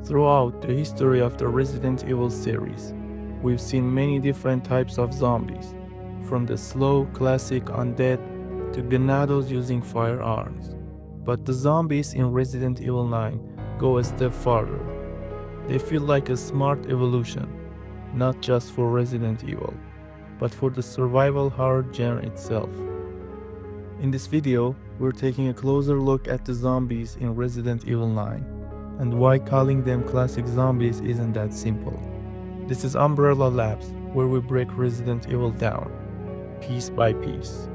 Throughout the history of the Resident Evil series, we've seen many different types of zombies, from the slow, classic undead to ganados using firearms. But the zombies in Resident Evil 9 go a step farther. They feel like a smart evolution, not just for Resident Evil, but for the survival horror genre itself. In this video, we're taking a closer look at the zombies in Resident Evil 9, and why calling them classic zombies isn't that simple. This is Umbrella Labs, where we break Resident Evil down, piece by piece.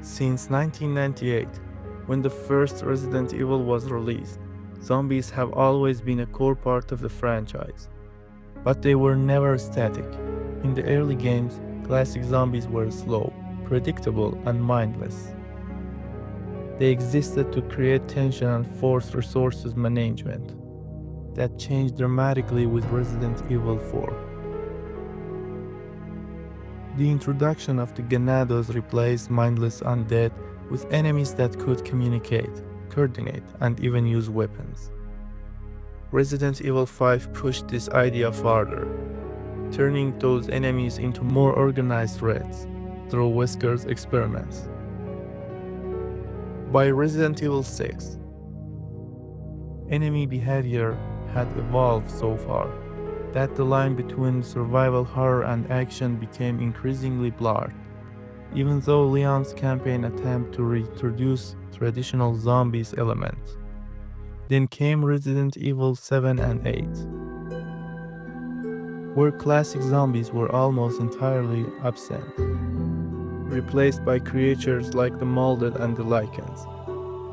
Since 1998, when the first Resident Evil was released, zombies have always been a core part of the franchise. But they were never static. In the early games, classic zombies were slow, predictable, and mindless. They existed to create tension and force resources management. That changed dramatically with Resident Evil 4. The introduction of the ganados replaced mindless undead with enemies that could communicate, coordinate, and even use weapons. Resident Evil 5 pushed this idea farther, turning those enemies into more organized threats through Wesker's experiments. By Resident Evil 6, enemy behavior had evolved so far that the line between survival horror and action became increasingly blurred. Even though Leon's campaign attempted to reintroduce traditional zombies elements, then came Resident Evil 7 and 8, where classic zombies were almost entirely absent, replaced by creatures like the molded and the lichens,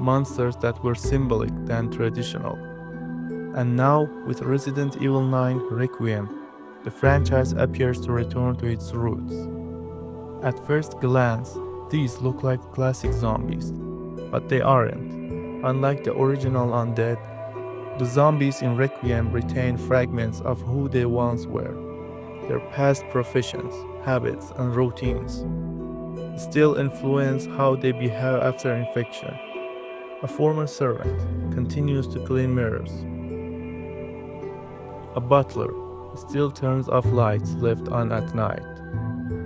monsters that were symbolic than traditional. And now, with Resident Evil 9 Requiem, the franchise appears to return to its roots. At first glance, these look like classic zombies, but they aren't. Unlike the original undead, the zombies in Requiem retain fragments of who they once were. Their past professions, habits, and routines still influence how they behave after infection. A former servant continues to clean mirrors. A butler still turns off lights left on at night.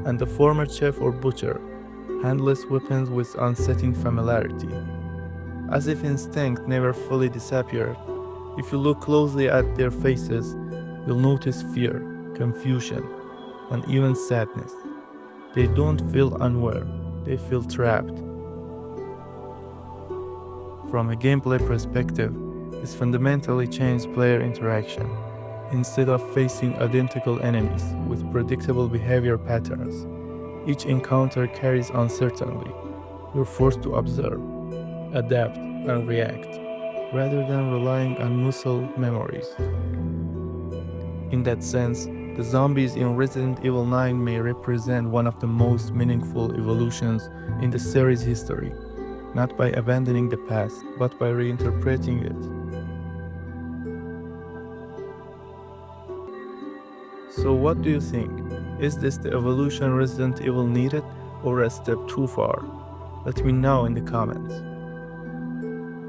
And the former chef or butcher handles weapons with unsettling familiarity. As if instinct never fully disappeared, if you look closely at their faces, you'll notice fear, confusion, and even sadness. They don't feel unaware, they feel trapped. From a gameplay perspective, this fundamentally changed player interaction. Instead of facing identical enemies with predictable behavior patterns, each encounter carries uncertainty. You're forced to observe, adapt, and react, rather than relying on muscle memories. In that sense, the zombies in Resident Evil 9 may represent one of the most meaningful evolutions in the series' history, not by abandoning the past, but by reinterpreting it. So what do you think? Is this the evolution Resident Evil needed, or a step too far? Let me know in the comments.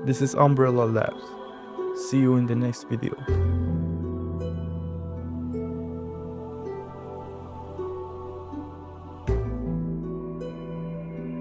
This is Umbrella Labs. See you in the next video.